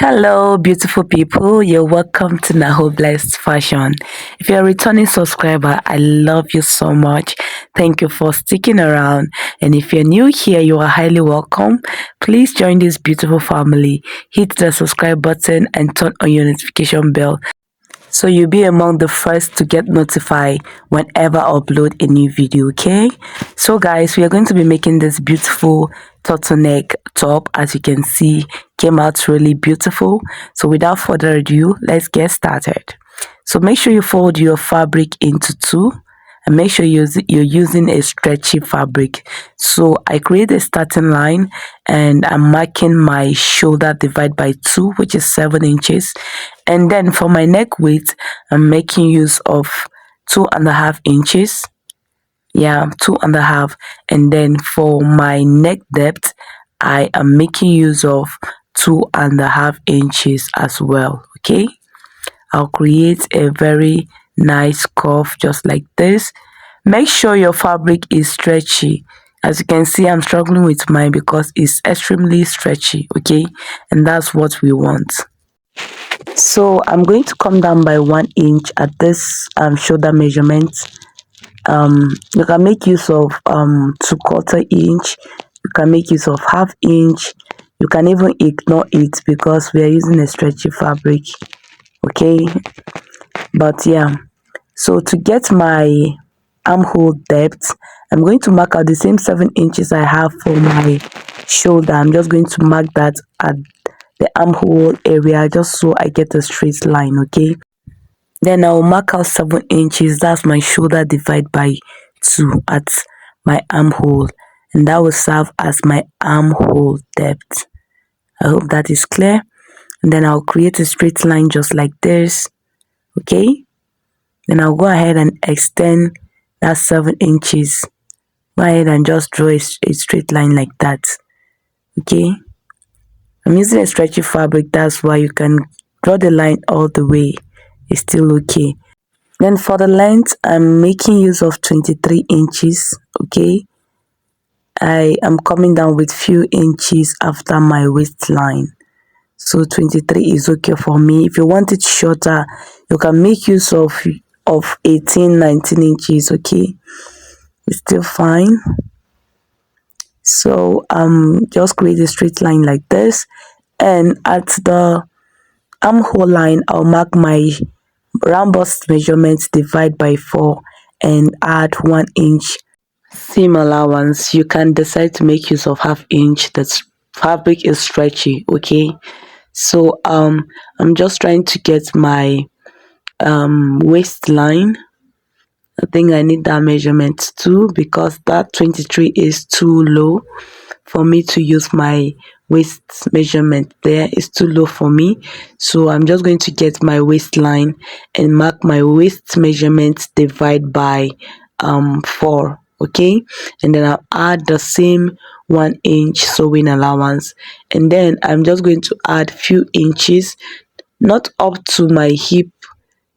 Hello, beautiful people. You're welcome to Naho Blessed Fashion. If you're a returning subscriber, I love you so much. Thank you for sticking around. And if you're new here, you are highly welcome. Please join this beautiful family. Hit the subscribe button and turn on your notification bell so you'll be among the first to get notified whenever I upload a new video. Okay, so guys, we are going to be making this beautiful turtleneck top. As you can see, came out really beautiful. So without further ado, let's get started. So make sure you fold your fabric into two and make sure you're using a stretchy fabric. So I create a starting line and I'm marking my shoulder divide by 2, which is 7 inches. And then for my neck width, I'm making use of 2.5 inches. Yeah, 2.5. And then for my neck depth, I am making use of 2.5 inches as well. Okay, I'll create a very nice curve just like this. Make sure your fabric is stretchy. As you can see, I'm struggling with mine because it's extremely stretchy. Okay, and that's what we want. So I'm going to come down by 1 inch at this shoulder measurement. You can make use of 2/4 inch. You can make use of half inch. You can even ignore it because we are using a stretchy fabric. Okay, but yeah, so to get my armhole depth, I'm going to mark out the same 7 inches I have for my shoulder. I'm just going to mark that at the armhole area just so I get a straight line. Okay, then I'll mark out 7 inches. That's my shoulder divide by 2 at my armhole, and that will serve as my armhole depth. I hope that is clear. And then I'll create a straight line just like this. Okay, then I'll go ahead and extend that 7 inches. Go ahead and just draw a straight line like that. Okay, I'm using a stretchy fabric, that's why you can draw the line all the way. It's still okay. Then for the length, I'm making use of 23 inches. Okay, I am coming down with few inches after my waistline. So 23 is okay for me. If you want it shorter, you can make use of 18, 19 inches. Okay, it's still fine. So just create a straight line like this, and at the armhole line, I'll mark my round bust measurement, divide by 4 and add 1 inch seam allowance. You can decide to make use of half inch. That fabric is stretchy. Okay, so I'm just trying to get my waistline. I think I need that measurement too because that 23 is too low for me to use my waist measurement. There is too low for me, so I'm just going to get my waistline and mark my waist measurement divide by 4. Okay, and then I'll add the same 1 inch sewing allowance, and then I'm just going to add few inches, not up to my hip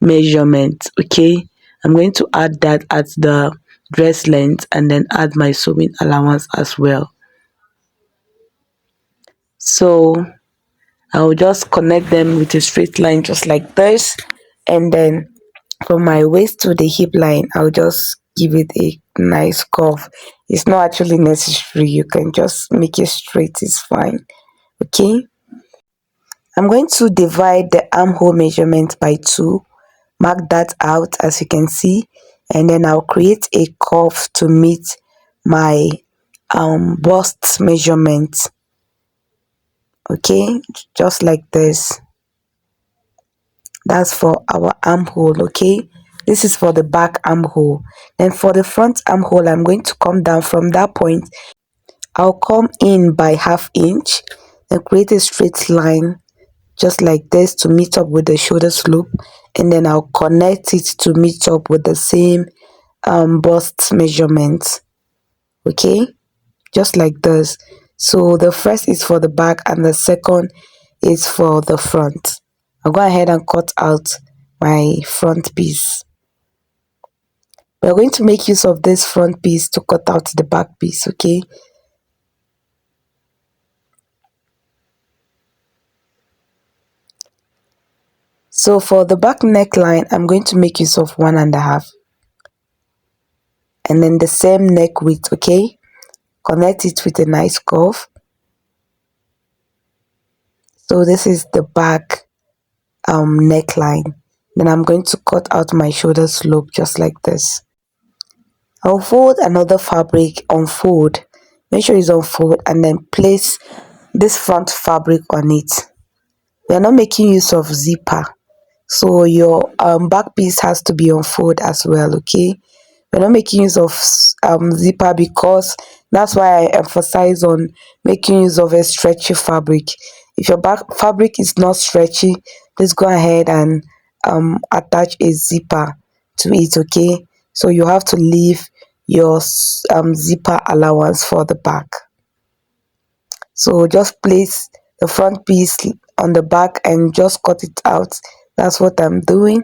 measurement. Okay, I'm going to add that at the dress length and then add my sewing allowance as well. So I'll just connect them with a straight line just like this, and then from my waist to the hip line, I'll just give it a nice curve. It's not actually necessary, you can just make it straight, it's fine. Okay, I'm going to divide the armhole measurement by 2, mark that out as you can see, and then I'll create a curve to meet my bust measurement. Okay, just like this. That's for our armhole. Okay, this is for the back armhole. Then for the front armhole, I'm going to come down from that point. I'll come in by half inch and create a straight line just like this to meet up with the shoulder slope, and then I'll connect it to meet up with the same bust measurement. Okay, just like this. So the first is for the back and the second is for the front. I'll go ahead and cut out my front piece. We're going to make use of this front piece to cut out the back piece. Okay, So for the back neckline, I'm going to make use of 1.5, and then the same neck width. Okay, connect it with a nice curve. So this is the back neckline. Then I'm going to cut out my shoulder slope just like this. I'll fold another fabric, unfold, make sure it's unfold, and then place this front fabric on it. We are not making use of zipper, so your back piece has to be unfold as well. Okay, we're not making use of zipper, because that's why I emphasize on making use of a stretchy fabric. If your back fabric is not stretchy, please go ahead and attach a zipper to it. Okay, so you have to leave your zipper allowance for the back. So just place the front piece on the back and just cut it out. That's what I'm doing.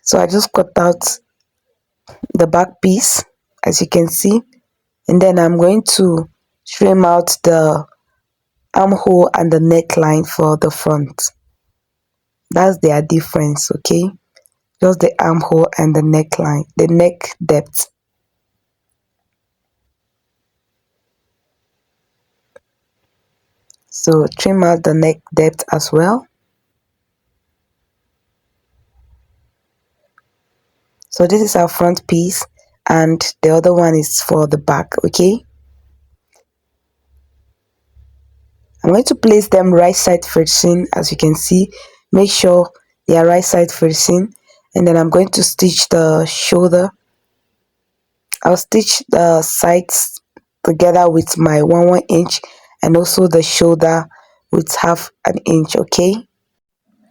So I just cut out the back piece, as you can see, and then I'm going to trim out the armhole and the neckline for the front. That's their difference. Okay, just the armhole and the neckline, the neck depth. So trim out the neck depth as well. So this is our front piece, and the other one is for the back. Okay, I'm going to place them right side facing. As you can see, make sure they are right side facing, and then I'm going to stitch the shoulder. I'll stitch the sides together with my 1 inch, and also the shoulder with 1/2 inch. Okay,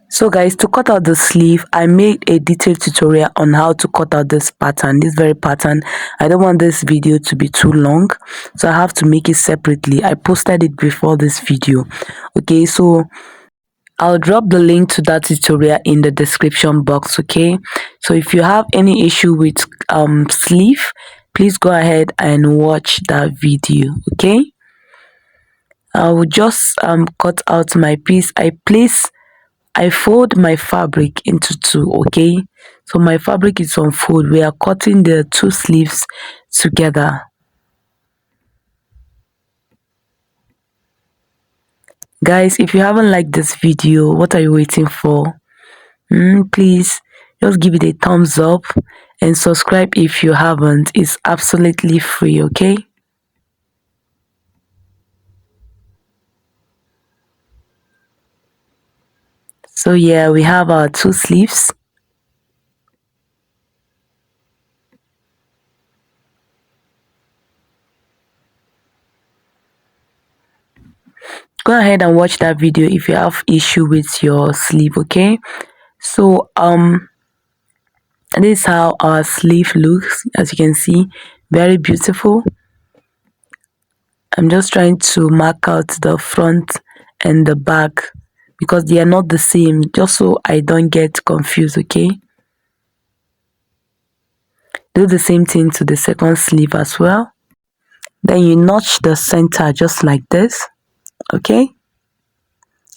so guys, to cut out the sleeve, I made a detailed tutorial on how to cut out this pattern, this very pattern. I don't want this video to be too long, so I have to make it separately. I posted it before this video. Okay, so I'll drop the link to that tutorial in the description box. Okay, so if you have any issue with sleeve, please go ahead and watch that video. Okay, I will just cut out my piece. I fold my fabric into two. Okay, so my fabric is on fold. We are cutting the two sleeves together. Guys, if you haven't liked this video, what are you waiting for? Please just give it a thumbs up and subscribe if you haven't. It's absolutely free. Okay, so yeah, we have our two sleeves. Go ahead and watch that video if you have issue with your sleeve. Okay, so this is how our sleeve looks. As you can see, very beautiful. I'm just trying to mark out the front and the back because they are not the same, just so I don't get confused. Okay, do the same thing to the second sleeve as well. Then you notch the center just like this. Okay,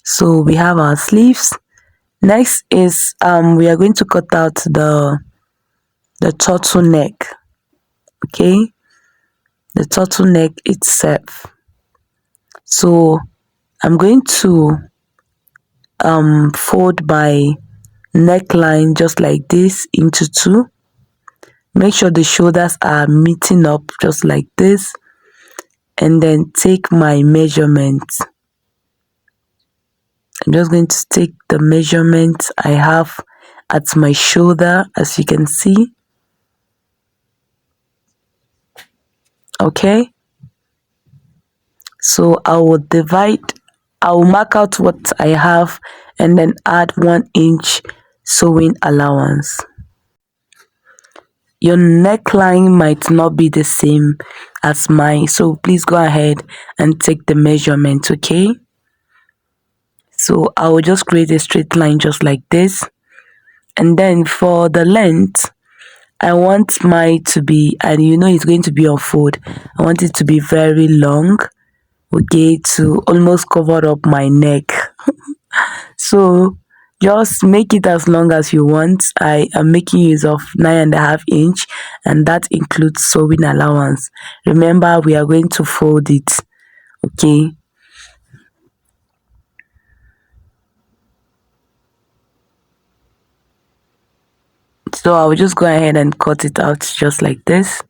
so we have our sleeves. Next is we are going to cut out the turtleneck. Okay, the turtleneck itself. So I'm going to fold my neckline just like this into two. Make sure the shoulders are meeting up just like this, and then take my measurement. I'm just going to take the measurement I have at my shoulder, as you can see. Okay, so I will mark out what I have and then add 1 inch sewing allowance. Your neckline might not be the same as mine, so please go ahead and take the measurement. Okay, so I will just create a straight line just like this, and then for the length, I want mine to be, and you know it's going to be on fold, I want it to be very long. Okay, to almost cover up my neck. So Just make it as long as you want. I am making use of 9.5 inch, and that includes sewing allowance. Remember, we are going to fold it. Okay, so I will just go ahead and cut it out just like this.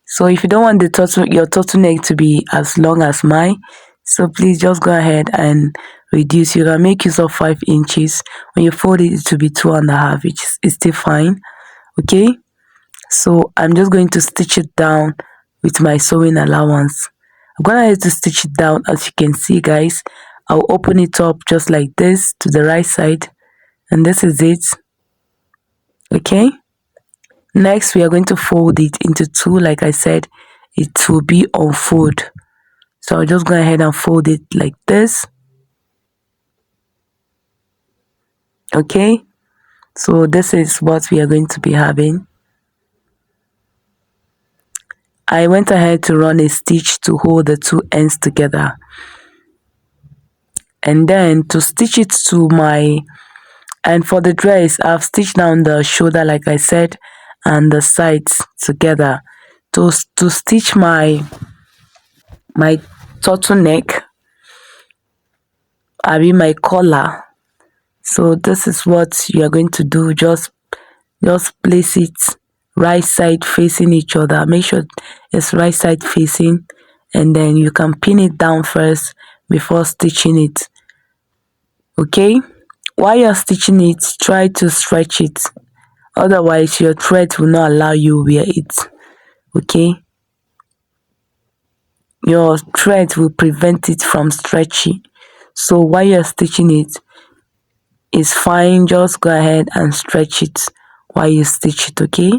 So if you don't want your turtleneck to be as long as mine, so please just go ahead and reduce. You can make use of 5 inches. When you fold it, it will be 2.5, which is still fine. Okay, so I'm just going to stitch it down with my sewing allowance. I'm gonna have to stitch it down. As you can see, guys, I'll open it up just like this to the right side, and this is it. Okay, next we are going to fold it into two. Like I said, it will be on fold, so I'll just go ahead and fold it like this. Okay, so this is what we are going to be having. I went ahead to run a stitch to hold the two ends together, and then to stitch it to my, and for the dress I've stitched down the shoulder like I said, and the sides together. To stitch my turtleneck, I mean my collar. So this is what you are going to do. Just place it right side facing each other. Make sure it's right side facing, and then you can pin it down first before stitching it. Okay, while you're stitching it, try to stretch it, otherwise your thread will not allow you wear it. Okay, your thread will prevent it from stretching. So while you're stitching it, it's fine, just go ahead and stretch it while you stitch it. Okay,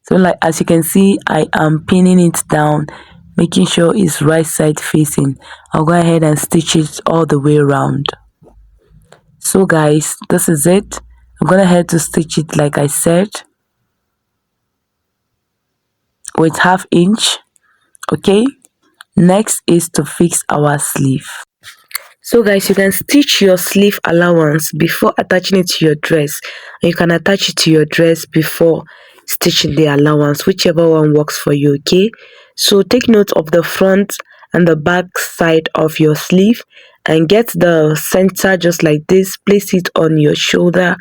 so like as you can see, I am pinning it down, making sure it's right side facing. I'll go ahead and stitch it all the way around. So guys, this is it. I'm gonna head to stitch it like I said, with 1/2 inch. Okay, next is to fix our sleeve. So guys, you can stitch your sleeve allowance before attaching it to your dress, and you can attach it to your dress before stitching the allowance, whichever one works for you. Okay, so take note of the front and the back side of your sleeve, and get the center just like this. Place it on your shoulder,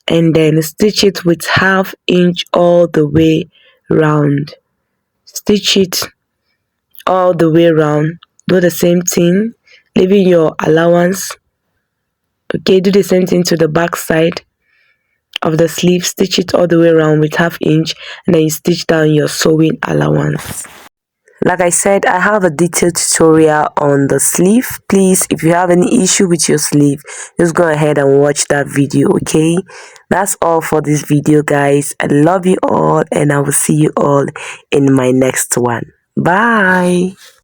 and then stitch it with 1/2 inch all the way round. Stitch it all the way around. Do the same thing, leaving your allowance. Okay, do the same thing to the back side of the sleeve. Stitch it all the way around with 1/2 inch, and then you stitch down your sewing allowance. Like I said, I have a detailed tutorial on the sleeve. Please, if you have any issue with your sleeve, just go ahead and watch that video. Okay, that's all for this video, guys. I love you all, and I will see you all in my next one. Bye.